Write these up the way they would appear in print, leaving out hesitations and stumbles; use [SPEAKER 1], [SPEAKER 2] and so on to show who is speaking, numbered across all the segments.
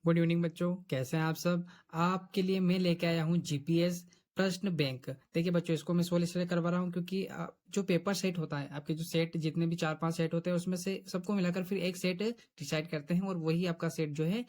[SPEAKER 1] Good evening बच्चों, कैसे हैं आप सब। आपके लिए मैं लेके आया हूँ जीपीएस प्रश्न बैंक। देखिए बच्चों, इसको मैं सोल्व इसलिए करवा रहा हूँ क्योंकि जो पेपर सेट होता है, आपके जो सेट जितने भी 4-5 सेट होते हैं उसमें से सबको मिलाकर फिर एक सेट डिसाइड करते हैं और वही आपका सेट जो है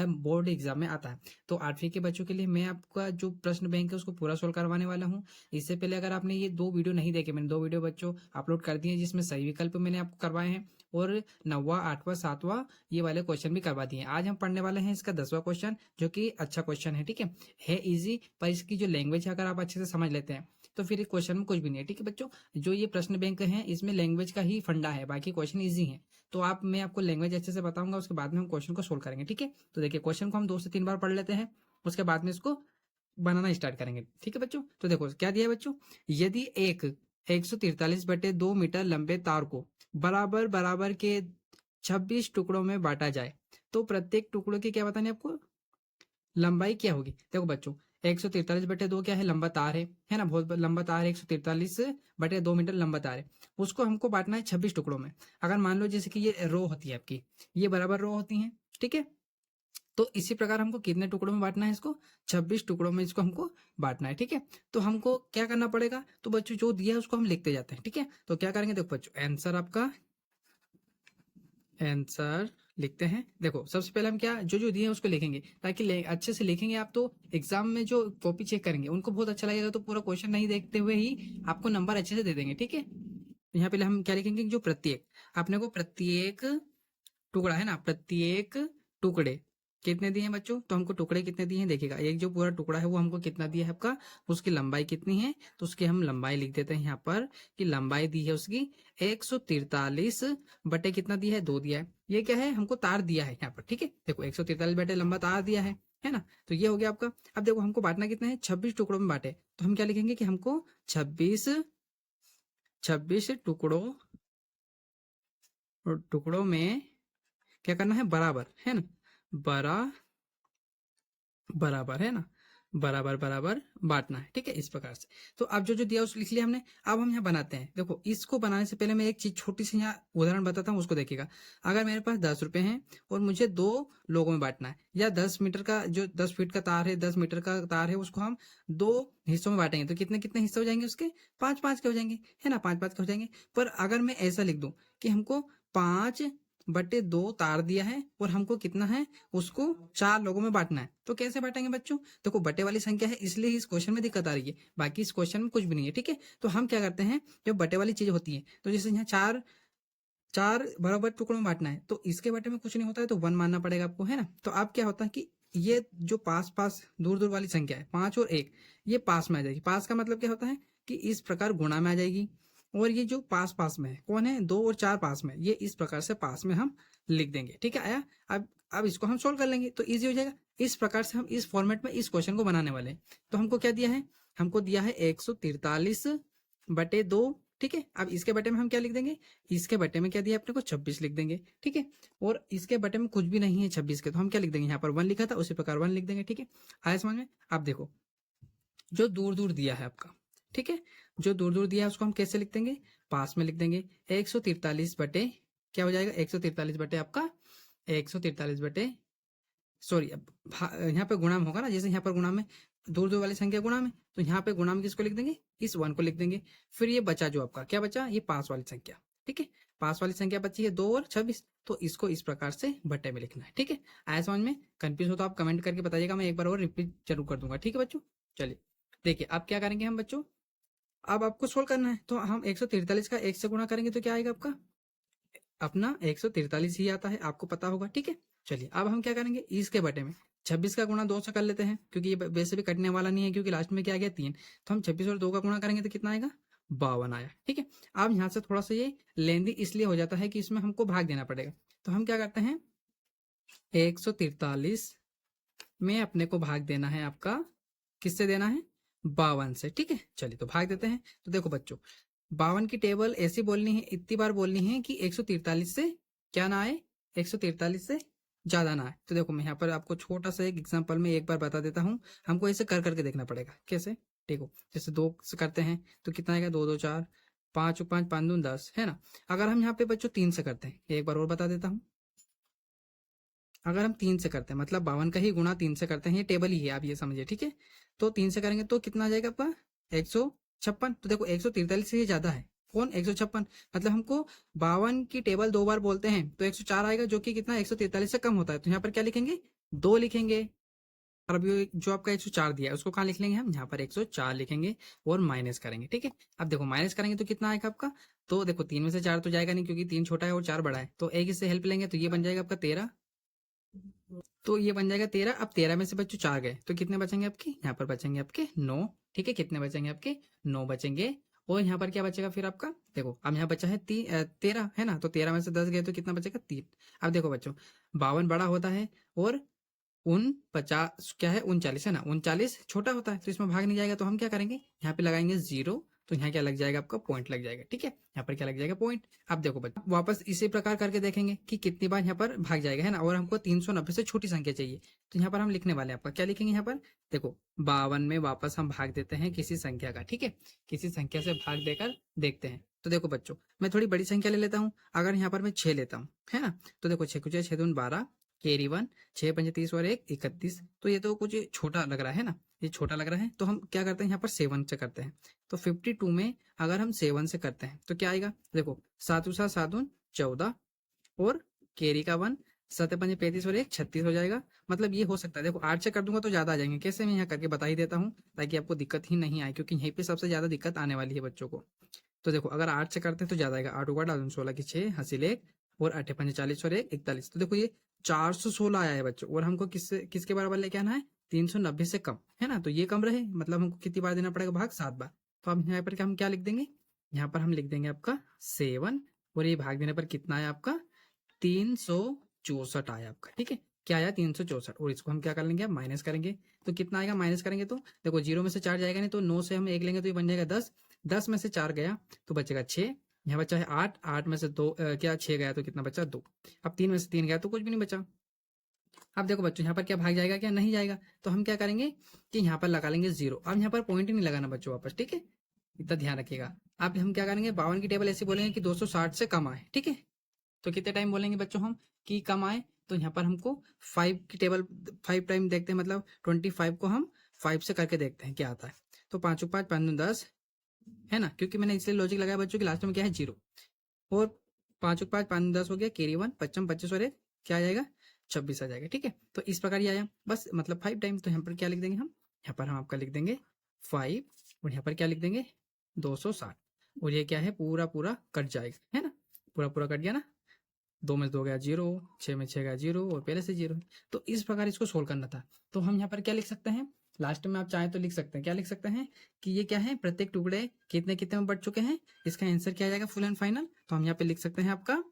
[SPEAKER 1] बोर्ड एग्जाम में आता है। तो 8वीं के बच्चों के लिए मैं आपका जो प्रश्न बैंक है उसको पूरा सोल्व करवाने वाला हूँ। इससे पहले अगर आपने ये 2 वीडियो नहीं देखे, मैंने 2 वीडियो बच्चों अपलोड कर दिए जिसमें सही विकल्प मैंने आपको करवाए हैं और 9वां 8वां 7वां ये वाले क्वेश्चन भी करवा दिए हैं। आज हम पढ़ने वाले हैं इसका 10वां क्वेश्चन, जो कि अच्छा क्वेश्चन है। ठीक है इजी, पर इसकी जो लैंग्वेज है अगर आप अच्छे से समझ लेते हैं तो फिर इस क्वेश्चन में कुछ भी नहीं है। ठीक है बच्चों, जो ये प्रश्न बैंक है इसमें लैंग्वेज का ही फंडा है, बाकी क्वेश्चन इजी है। तो मैं आपको लैंग्वेज अच्छे से बताऊंगा, उसके बाद में हम क्वेश्चन को सोल्व करेंगे। ठीक है, तो देखिए क्वेश्चन को हम 2 से 3 बार पढ़ लेते हैं, उसके बाद में इसको बनाना स्टार्ट करेंगे। ठीक है बच्चों, तो देखो क्या दिया है बच्चों। यदि एक 143/2 मीटर लंबे तार को बराबर बराबर के 26 टुकड़ों में बांटा जाए तो प्रत्येक टुकड़ों की क्या बतानी है आपको, लंबाई क्या होगी। देखो बच्चों, 143/2 क्या है, लंबा तार है ना, बहुत लंबा तार है। 143/2 मीटर लंबा तार है, उसको हमको बांटना है 26 टुकड़ों में। अगर मान लो जैसे कि ये रो होती है आपकी, ये बराबर रो होती है। ठीक है, तो इसी प्रकार हमको कितने टुकड़ों में बांटना है इसको, 26 टुकड़ों में इसको हमको बांटना है। ठीक है, तो हमको क्या करना पड़ेगा, तो बच्चों जो दिया है उसको हम लिखते जाते हैं। ठीक है, तो क्या करेंगे, देखो बच्चों आंसर आपका, आंसर लिखते हैं। देखो सबसे पहले हम क्या जो जो दिए हैं उसको लिखेंगे, ताकि अच्छे से लिखेंगे आप, तो एग्जाम में जो कॉपी चेक करेंगे उनको बहुत अच्छा लगेगा, तो पूरा क्वेश्चन नहीं देखते हुए ही आपको नंबर अच्छे से दे देंगे। ठीक है, यहाँ पहले हम क्या लिखेंगे, जो प्रत्येक, अपने को प्रत्येक टुकड़ा है ना, प्रत्येक टुकड़े कितने दिए हैं बच्चों, तो हमको टुकड़े कितने दिए हैं देखिएगा। एक जो पूरा टुकड़ा है वो हमको कितना दिया है आपका, उसकी लंबाई कितनी है, तो उसकी हम लंबाई लिख देते हैं यहाँ पर कि लंबाई दी है उसकी 143 बटे कितना दिया है, 2 दिया है। ये क्या है, हमको तार दिया है यहाँ पर। ठीक है, देखो 143 बटे लंबा तार दिया है ना, तो ये हो गया आपका। अब देखो हमको बांटना कितना है, 26 टुकड़ों में बांटे, तो हम क्या लिखेंगे कि हमको 26 टुकड़ों टुकड़ों में क्या करना है, बराबर है ना, बरा बराबर है ना, बराबर बराबर बांटना है। ठीक है, इस प्रकार से। तो अब जो जो दिया उसको लिख लिया हमने। अब हम यहाँ बनाते हैं। देखो इसको बनाने से पहले मैं एक चीज छोटी सी यहाँ उदाहरण बताता हूँ, उसको देखिएगा। अगर मेरे पास 10 रुपए हैं और मुझे 2 लोगों में बांटना है, या 10 मीटर का जो 10 फीट का तार है, 10 मीटर का तार है, उसको हम 2 हिस्सों में बांटेंगे, तो कितने कितने हिस्से हो जाएंगे उसके, 5-5 के हो जाएंगे, है ना, 5-5 के हो जाएंगे। पर अगर मैं ऐसा लिख दूं कि हमको 5/2 तार दिया है और हमको कितना है, उसको 4 लोगों में बांटना है, तो कैसे बांटेंगे बच्चों। देखो बटे वाली संख्या है इसलिए इस क्वेश्चन में दिक्कत आ रही है, बाकी इस क्वेश्चन में कुछ भी नहीं है। ठीक है, तो हम क्या करते हैं, जब बटे वाली चीज होती है, तो जैसे यहाँ 4 4 बराबर टुकड़ों में बांटना है, तो इसके बटे में कुछ नहीं होता है, तो 1 मानना पड़ेगा आपको, है ना। तो अब क्या होता है कि ये जो पास पास दूर दूर वाली संख्या है, 5 और 1, ये पास में आ जाएगी। पास का मतलब क्या होता है कि इस प्रकार गुणा में आ जाएगी, और ये जो पास पास में है कौन है, 2 और 4 पास में, ये इस प्रकार से पास में हम लिख देंगे। ठीक है, आया। अब इसको हम सोल्व कर लेंगे तो इजी हो जाएगा। इस प्रकार से हम इस फॉर्मेट में इस क्वेश्चन को बनाने वाले हैं। तो हमको क्या दिया है, हमको दिया है 143/2। ठीक है, अब इसके बटे में हम क्या लिख देंगे, इसके बटे में क्या दिया अपने को, 26 लिख देंगे। ठीक है, और इसके बटे में कुछ भी नहीं है 26 के, तो हम क्या लिख देंगे, यहाँ पर 1 लिखा था उसी प्रकार 1 लिख देंगे। ठीक है, आया समझ में। अब देखो जो दूर दूर दिया है आपका, ठीक है, जो दूर दूर दिया है उसको हम कैसे लिख देंगे, पास में लिख देंगे। 143 बटे क्या हो जाएगा, 143 बटे आपका 143 बटे, सॉरी, अब यहाँ पे गुणा में होगा ना, जैसे यहाँ पर गुणा में दूर दूर वाली संख्या गुणा में, तो यहाँ पे गुणा में किसको लिख देंगे, इस 1 को लिख देंगे। फिर ये बचा जो आपका क्या बचा, ये पास वाली संख्या। ठीक है, पास वाली संख्या बची है 2 और 26, तो इसको इस प्रकार से बटे में लिखना है। ठीक है, आया समझ में। कंफ्यूज हो तो आप कमेंट करके बताइएगा, मैं एक बार और रिपीट जरूर कर दूंगा। ठीक है बच्चों, चलिए देखिए अब क्या करेंगे हम बच्चों, अब आपको सोल्व करना है, तो हम 143 का 1 से गुणा करेंगे तो क्या आएगा आपका, अपना 143 ही आता है, आपको पता होगा। ठीक है, चलिए अब हम क्या करेंगे, इसके बटे में 26 का गुणा 2 से कर लेते हैं, क्योंकि ये वैसे भी कटने वाला नहीं है, क्योंकि लास्ट में क्या आ गया 3, तो हम 26 और 2 का गुणा करेंगे तो कितना आएगा, 52 आया। ठीक है, अब यहाँ से थोड़ा सा ये लेंदी इसलिए हो जाता है कि इसमें हमको भाग देना पड़ेगा, तो हम क्या करते हैं, 143 में अपने को भाग देना है आपका, किससे देना है, 52 से। ठीक है, चलिए तो भाग देते हैं। तो देखो बच्चों, 52 की टेबल ऐसी बोलनी है, इतनी बार बोलनी है कि 143 से क्या ना आए, 143 से ज्यादा ना आए। तो देखो मैं यहाँ पर आपको छोटा सा एक एग्जांपल में एक बार बता देता हूँ, हमको ऐसे कर करके देखना पड़ेगा। कैसे, देखो जैसे 2 से करते हैं तो कितना आएगा, 2 2 4, 5 5 5 2 10, है ना। अगर हम यहाँ पे बच्चों 3 से करते हैं, एक बार और बता देता हूँ, अगर हम 3 से करते हैं मतलब 52 का ही गुणा 3 से करते हैं, ये टेबल ही है, आप ये समझिए, ठीक है। तो 3 से करेंगे तो कितना आ जाएगा आपका 156। तो देखो 143 से ये ज्यादा है, कौन 156, मतलब हमको 52 की टेबल 2 बार बोलते हैं तो 104 आएगा, जो कि कितना 143 से कम होता है। तो यहाँ पर क्या लिखेंगे 2 लिखेंगे। और अभी जो आपका 104 दिया है उसको कहाँ लिख लेंगे हम, यहाँ पर 104 लिखेंगे और माइनस करेंगे, ठीक है। अब देखो माइनस करेंगे तो कितना आएगा आपका, तो देखो 3 में से 4 तो जाएगा नहीं क्योंकि 3 छोटा है और 4 बड़ा है, तो एक इससे हेल्प लेंगे तो ये बन जाएगा आपका 13। तो ये बन जाएगा 13। अब 13 में से बच्चों 4 गए तो कितने बचेंगे आपके, यहाँ पर बचेंगे आपके 9, ठीक है। कितने बचेंगे आपके 9 बचेंगे। और यहाँ पर क्या बचेगा फिर आपका, देखो अब यहाँ बचा है 13 है ना, तो 13 में से 10 गए तो कितना बचेगा 3। अब देखो बच्चों 52 बड़ा होता है और 50 क्या है 39 है ना, 39 छोटा होता है, तो इसमें भाग नहीं जाएगा, तो हम क्या करेंगे यहाँ पे लगाएंगे 0। तो यहाँ क्या लग जाएगा आपका पॉइंट लग जाएगा, ठीक है। यहाँ पर क्या लग जाएगा पॉइंट। अब देखो बच्चों वापस इसी प्रकार करके देखेंगे कि कितनी बार यहाँ पर भाग जाएगा, है ना। और हमको 390 से छोटी संख्या चाहिए, तो यहाँ पर हम लिखने वाले हैं आपका क्या लिखेंगे यहाँ पर, देखो 52 में वापस हम भाग देते हैं किसी संख्या का, ठीक है। किसी संख्या से भाग देकर देखते हैं। तो देखो बच्चों मैं थोड़ी बड़ी संख्या ले लेता हूँ, अगर यहाँ पर मैं 6 लेता हूँ, है ना। तो देखो 6 कुछ 6 दून 12, कैरी 1, 6 पंजे 30 और 1 31। तो ये तो कुछ छोटा लग रहा है ना, ये छोटा लग रहा है, तो हम क्या करते हैं यहाँ पर 7 से करते हैं। तो 52 में अगर हम 7 से करते हैं तो क्या आएगा, देखो 7 7 7 14 और कैरी का 1, 7 पंजे 35 और 1 36 हो जाएगा। मतलब ये हो सकता है, देखो 8 से कर दूंगा तो ज्यादा आ जाएंगे, कैसे मैं यहाँ करके बता ही देता हूँ ताकि आपको दिक्कत ही नहीं आए, क्योंकि यहीं पे सबसे ज्यादा दिक्कत आने वाली है बच्चों को। तो देखो अगर 8 से करते हैं तो ज्यादा आएगा, 8 ऊपर डाल 16 की 6 हासिल 1 और 8 पंजे 40 और 1 41। तो देखो ये 416 आया है बच्चों, और हमको किसके बराबर लेके आना है 390 से कम, है ना। तो ये कम रहे, मतलब हमको कितनी बार देना पड़ेगा भाग 7 बार। तो अब यहाँ पर हम क्या लिख देंगे, यहाँ पर हम लिख देंगे आपका 7, और ये भाग देने पर कितना आया आपका 364 आया आपका, ठीक है। क्या आया 364, और इसको हम क्या कर लेंगे माइनस करेंगे। तो कितना आएगा माइनस करेंगे तो देखो 0 में से 4 जाएगा नहीं, तो 9 से हम 1 लेंगे तो ये बन जाएगा 10, 10 में से 4 गया तो बचेगा 6, यहाँ बचा है 8, 8 में से 2 क्या 6 गया तो कितना बचा 2। अब 3 में से 3 गया तो कुछ भी नहीं बचा। अब देखो बच्चों यहाँ पर क्या भाग जाएगा क्या, नहीं जाएगा, तो हम क्या करेंगे कि यहाँ पर लगा लेंगे 0। अब यहाँ पर पॉइंट ही नहीं लगाना बच्चों वापस, ठीक है। इतना ध्यान रखिएगा। अब हम क्या करेंगे 52 की टेबल ऐसे बोलेंगे कि 260 से कम आए, ठीक है। तो कितने टाइम बोलेंगे बच्चों हम कि कम आए, तो यहाँ पर हमको 5 की टेबल 5 टाइम देखते हैं, मतलब 25 को हम 5 से करके देखते हैं क्या आता है। तो 5 5 5 10 है ना, क्योंकि मैंने इसलिए लॉजिक लगाया बच्चों की लास्ट में क्या है 0। और 5 5 5 10 हो गया, कैरी 1 25 25 और 1 क्या आ जाएगा 26 आ जाएगा, ठीक है। तो इस प्रकार ये आया बस, मतलब 5 टाइम। तो यहाँ पर क्या लिख देंगे हम, यहाँ पर हम आपका लिख देंगे 5, और यहाँ पर क्या लिख देंगे 260, और ये क्या है पूरा पूरा कट जाएगा, है ना। पूरा पूरा कट गया ना, 2 में से 2 गया 0, 6 में 6 गया 0 और पहले से 0 है। तो इस प्रकार इसको सोल्व करना था। तो हम यहाँ पर क्या लिख सकते हैं, लास्ट में आप चाहें तो लिख सकते हैं, क्या लिख सकते हैं कि ये क्या है प्रत्येक टुकड़े कितने कितने में बढ़ चुके हैं, इसका आंसर क्या आ जाएगा फुल एंड फाइनल। तो हम यहाँ पे लिख सकते हैं आपका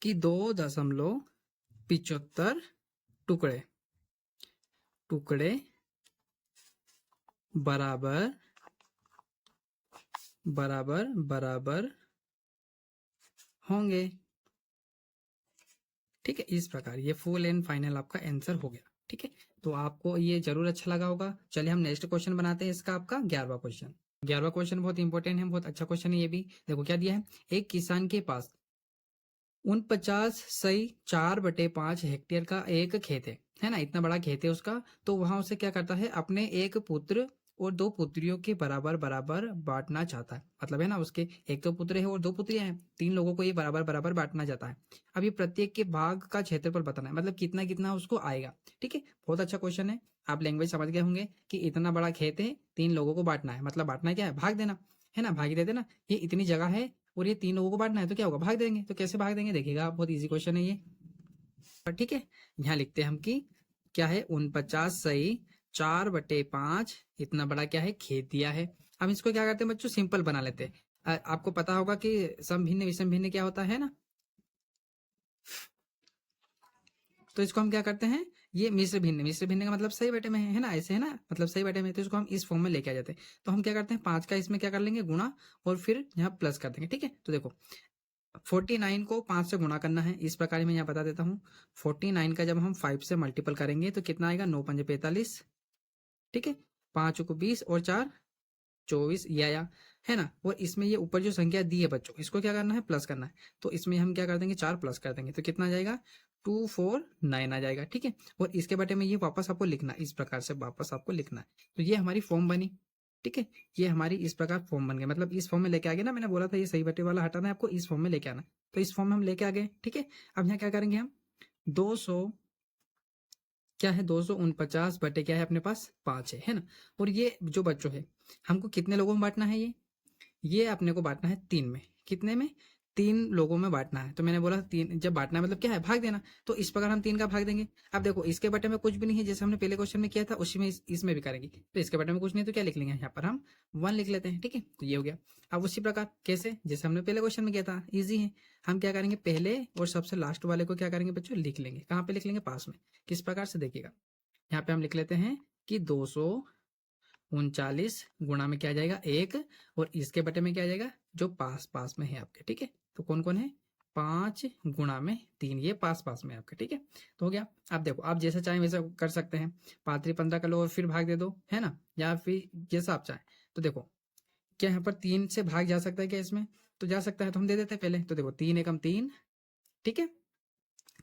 [SPEAKER 1] कि 2.75 टुकड़े टुकड़े बराबर बराबर बराबर होंगे, ठीक है। इस प्रकार ये फुल एंड फाइनल आपका आंसर हो गया, ठीक है। तो आपको ये जरूर अच्छा लगा होगा। चलिए हम नेक्स्ट क्वेश्चन बनाते हैं, इसका आपका 11वां क्वेश्चन। 11वां क्वेश्चन बहुत इंपॉर्टेंट है, बहुत अच्छा क्वेश्चन है ये भी। देखो क्या दिया है, एक किसान के पास 49 4/5 हेक्टेयर का एक खेत है ना, इतना बड़ा खेत है उसका। तो वहां उसे क्या करता है अपने एक पुत्र और 2 पुत्रियों के बराबर बराबर बांटना चाहता है, मतलब है ना उसके एक तो पुत्र है और 2 पुत्रियां हैं, 3 लोगों को ये बराबर बराबर बांटना चाहता है। अब ये प्रत्येक के भाग का क्षेत्रफल बताना है, मतलब कितना कितना उसको आएगा, ठीक है। बहुत अच्छा क्वेश्चन है, आप लैंग्वेज समझ गए होंगे कि इतना बड़ा खेत है 3 लोगों को बांटना है, मतलब बांटना क्या है भाग देना, है ना। भाग ही देते ना, ये इतनी जगह है और ये 3 लोगों को बांटना है तो क्या होगा भाग देंगे। तो कैसे भाग देंगे देखिएगा आप, बहुत इजी क्वेश्चन है ये, ठीक है। यहाँ लिखते हैं हम कि क्या है 49 4/5 इतना बड़ा क्या है खेत दिया है। हम इसको क्या करते हैं बच्चों सिंपल बना लेते हैं। आपको पता होगा कि सम भिन्न विषम भिन्न क्या होता है ना, तो इसको हम क्या करते हैं ये मिश्र भिन्न का मतलब सही बटे में है ना, ऐसे है ना, मतलब सही बटे में, तो इसको हम इस फॉर्म में लेके आ जाते हैं। तो हम क्या करते हैं 5 का इसमें क्या कर लेंगे गुणा, और फिर यहाँ प्लस कर देंगे, ठीक है। तो देखो 49 को 5 से गुणा करना है, इस प्रकार मैं यहाँ बता देता हूँ। 49 का जब हम 5 से मल्टीपल करेंगे तो कितना आएगा 9 पंजे 45, ठीक है। 5 को 20 और 4 24 ये आया, है ना। और इसमें ये ऊपर जो संख्या दी है बच्चों इसको क्या करना है प्लस करना है, तो इसमें हम क्या कर देंगे 4 प्लस कर देंगे तो कितना आ जाएगा 249 आ जाएगा, ठीक है। और इसके बटे में ये वापस आपको लिखना, इस प्रकार से वापस आपको लिखना है। तो ये हमारी फॉर्म बनी, ठीक है। ये हमारी इस प्रकार फॉर्म बन गई, मतलब इस फॉर्म में लेके आ गए ना, मैंने बोला था ये सही बटे वाला हटाना है आपको, इस फॉर्म में लेके आना। तो इस फॉर्म में हम लेके आ गए, ठीक है। अब यहाँ क्या करेंगे हम, 200 क्या है, 249 बटे क्या है अपने पास 5 है ना। और ये जो बच्चों है, हमको कितने लोगों में बांटना है, ये अपने को बांटना है 3 में। कितने में, 3 लोगों में बांटना है। तो मैंने बोला 3, जब बांटना है मतलब क्या है, भाग देना। तो इस प्रकार हम 3 का भाग देंगे। अब देखो इसके बटे में कुछ भी नहीं है, जैसे हमने पहले क्वेश्चन में किया था उसी में इसमें भी करेंगे। तो इसके बटे में कुछ नहीं तो क्या लिख लेंगे, यहाँ पर हम 1 लिख लेते हैं, ठीक है। तो ये हो गया। अब उसी प्रकार कैसे, जैसे हमने पहले क्वेश्चन में किया था, ईजी है। हम क्या करेंगे, पहले और सबसे लास्ट वाले को क्या करेंगे बच्चों, लिख लेंगे। कहाँ पे लिख लेंगे, पास में। किस प्रकार से, देखिएगा यहाँ पे हम लिख लेते हैं कि 239 गुणा में क्या आ जाएगा 1, और इसके बटे में क्या आ जाएगा, जो पास पास में है आपके, ठीक है। तो कौन कौन है, 5 गुणा में 3, ये पास पास में आपके, ठीक है। तो हो गया। अब देखो आप जैसा चाहें वैसा कर सकते हैं, 5 15 कर लो और फिर भाग दे दो, है ना, या फिर जैसा आप चाहें। तो देखो क्या यहाँ पर 3 से भाग जा सकता है क्या इसमें, तो जा सकता है, तो हम दे देते हैं पहले। तो देखो 3 एकम 3, ठीक है,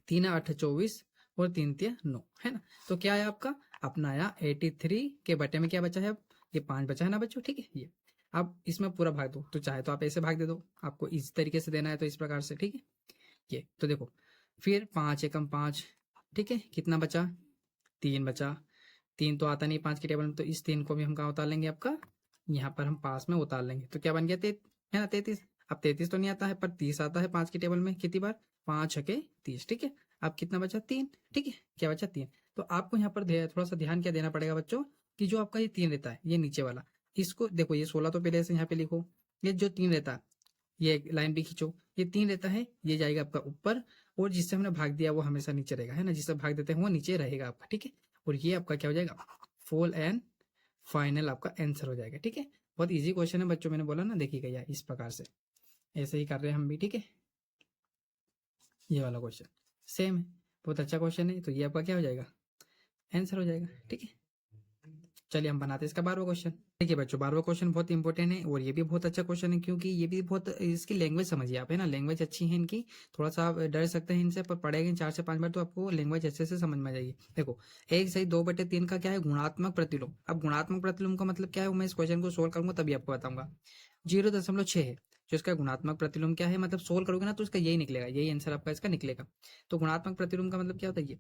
[SPEAKER 1] 3 8 24 और 3 3 9, है ना। तो क्या है आपका, अपना आया 83 के बटे में क्या बचा है, अब ये 5 बचा है ना बच्चों, ठीक है। ये अब इसमें पूरा भाग दो, तो चाहे तो आप ऐसे भाग दे दो, आपको इस तरीके से देना है तो इस प्रकार से, ठीक है। ये तो देखो फिर 5 एकम 5, ठीक है, कितना बचा, 3 बचा। 3 तो आता नहीं 5 की टेबल में, तो इस 3 को भी हम कहाँ उतार लेंगे, आपका यहाँ पर हम पास में उतार लेंगे। तो क्या बन गया, है ना 33। अब 33 तो नहीं आता है, पर 30 आता है 5 की टेबल में, कितनी बार, 5 छके 30, ठीक है। अब कितना बचा, 3, ठीक है, क्या बचा 3। तो आपको यहाँ पर थोड़ा सा ध्यान क्या देना पड़ेगा बच्चों, कि जो आपका ये 3 रहता है, ये नीचे वाला, इसको देखो, ये 16 तो पहले से यहाँ पे लिखो। ये जो 3 रहता है, ये लाइन भी खींचो, ये 3 रहता है, ये जाएगा आपका ऊपर, और जिससे हमने भाग दिया वो हमेशा नीचे रहेगा, है ना, जिससे भाग देते हैं वो नीचे रहेगा आपका, ठीक है। और ये आपका क्या हो जाएगा, फुल एंड फाइनल आपका आंसर हो जाएगा, ठीक है। बहुत इजी क्वेश्चन है बच्चों, मैंने बोला ना, देखिएगा यार इस प्रकार से ऐसे ही कर रहे हैं हम भी, ठीक है। ये वाला क्वेश्चन सेम है, बहुत अच्छा क्वेश्चन है। तो ये आपका क्या हो जाएगा, आंसर हो जाएगा, ठीक है। चलिए हम बनाते हैं इसका 12वां क्वेश्चन। देखिए बच्चों 12वां क्वेश्चन बहुत इंपॉर्टेंट है, और ये भी बहुत अच्छा क्वेश्चन है, क्योंकि ये भी बहुत, इसकी लैंग्वेज समझिए आप, है ना, लैंग्वेज अच्छी है इनकी। थोड़ा सा आप डर सकते हैं इनसे, पर पढ़ेंगे 4 से 5 बार तो आपको लैंग्वेज अच्छे से समझ में आ जाएगी। देखो 1 सही 2/3 का क्या है, गुणात्मक प्रतिलोम। अब गुणात्मक प्रतिलोम का मतलब क्या है, मैं इस क्वेश्चन को सोल्व करूंगा तभी आपको बताऊंगा। 0.6 है जो इसका गुणात्मक प्रतिलोम, क्या है मतलब सोल्व करोगे ना तो इसका यही निकलेगा, यही आंसर आपका इसका निकलेगा। तो गुणात्मक प्रतिलोम का मतलब क्या होता है, ये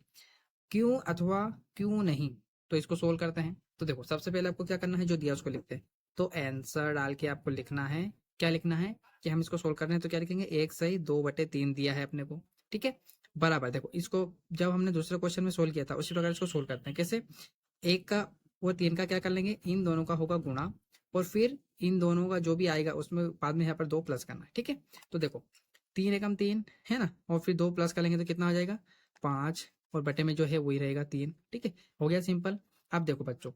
[SPEAKER 1] क्यों अथवा क्यों नहीं। तो इसको सोल्व करते हैं। तो देखो सबसे पहले आपको क्या करना है, जो दिया उसको लिखते हैं। तो आंसर डाल के आपको लिखना है, क्या लिखना है, कि हम इसको सोल्व कर रहे हैं तो क्या लिखेंगे, 1 सही 2/3 दिया है अपने को, ठीक है, बराबर। देखो इसको जब हमने दूसरे क्वेश्चन में सोल्व किया था उसी प्रकार इसको सोल्व करते हैं। कैसे, 1 का और 3 का क्या कर लेंगे, इन दोनों का होगा गुणा, और फिर इन दोनों का जो भी आएगा उसमें बाद में यहाँ पर 2 प्लस करना है, ठीक है। तो देखो 3 एकम 3 है ना, और फिर 2 प्लस करेंगे तो कितना हो जाएगा 5, और बटे में जो है वही रहेगा 3, ठीक है, हो गया सिंपल। अब देखो बच्चों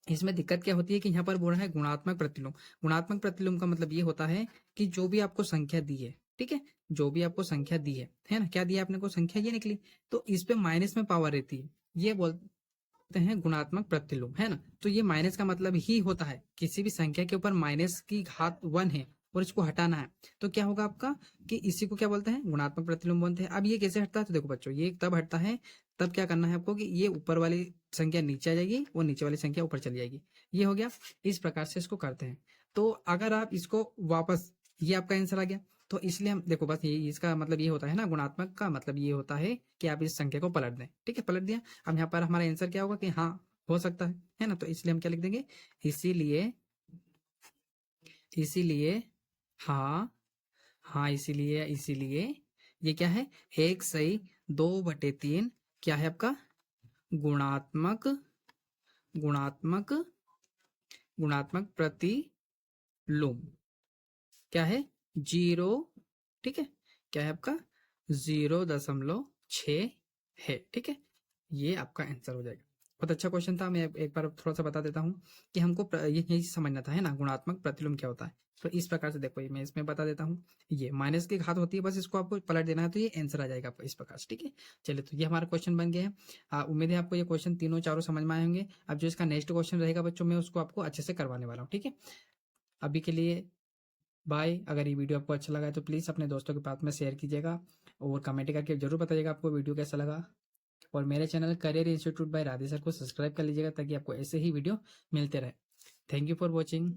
[SPEAKER 1] इसमें दिक्कत क्या होती है, कि यहाँ पर बोल रहा है गुणात्मक प्रतिलोम। गुणात्मक प्रतिलोम का मतलब ये होता है कि जो भी आपको संख्या दी है, ठीक है, जो भी आपको संख्या दी है ना, क्या दिया आपने को, संख्या ये निकली, तो इस पे माइनस में पावर रहती है, ये बोलते हैं गुणात्मक प्रतिलोम, है ना। तो ये माइनस का मतलब ही होता है, किसी भी संख्या के ऊपर माइनस की घात 1 है और इसको हटाना है, तो क्या होगा आपका, कि इसी को क्या बोलते हैं, गुणात्मक प्रतिलोम बोलते हैं। अब ये कैसे हटता है, तो देखो बच्चों ये तब हटता है, तब क्या करना है आपको, कि ये ऊपर वाली संख्या नीचे आ जाएगी और नीचे वाली संख्या ऊपर चली जाएगी, ये हो गया। इस प्रकार से इसको करते हैं। तो अगर आप इसको वापस, ये आपका आंसर आ गया, तो इसलिए हम देखो बस ये इसका मतलब ये होता है ना, गुणात्मक का मतलब ये होता है कि आप इस संख्या को पलट दें, ठीक है, पलट दिया। अब यहाँ पर हमारा आंसर क्या होगा, कि हाँ हो सकता है ना, तो इसलिए हम क्या लिख देंगे, इसीलिए, इसीलिए हाँ, हाँ इसीलिए, इसीलिए ये क्या है, 1 सही 2/3 क्या है आपका, गुणात्मक, गुणात्मक, गुणात्मक प्रतिलोम, क्या है, 0, ठीक है, क्या है आपका 0.6 है, ठीक है। ये आपका आंसर हो जाएगा। बहुत अच्छा क्वेश्चन था, मैं एक बार थोड़ा सा बता देता हूँ, कि हमको ये यही समझना था, है ना, गुणात्मक प्रतिलोम क्या होता है। तो इस प्रकार से देखो, ये मैं इसमें बता देता हूँ, ये माइनस की घात होती है, बस इसको आपको पलट देना है तो ये आंसर आ जाएगा आपका इस प्रकार से, ठीक है। चलिए तो ये हमारा क्वेश्चन बन गया है। उम्मीद है आपको ये क्वेश्चन तीनों चारों समझ में आए होंगे। अब जो इसका नेक्स्ट क्वेश्चन रहेगा बच्चों, मैं उसको आपको अच्छे से करवाने वाला हूँ, ठीक है। अभी के लिए बाय। अगर ये वीडियो आपको अच्छा लगा है तो प्लीज़ अपने दोस्तों के पास में शेयर कीजिएगा। और कमेंट करके जरूर बताइएगा आपको वीडियो कैसा लगा। और मेरे channel career institute by Radhe sir को सब्सक्राइब कर लीजिएगा ताकि आपको ऐसे ही वीडियो मिलते रहे। Thank you for watching.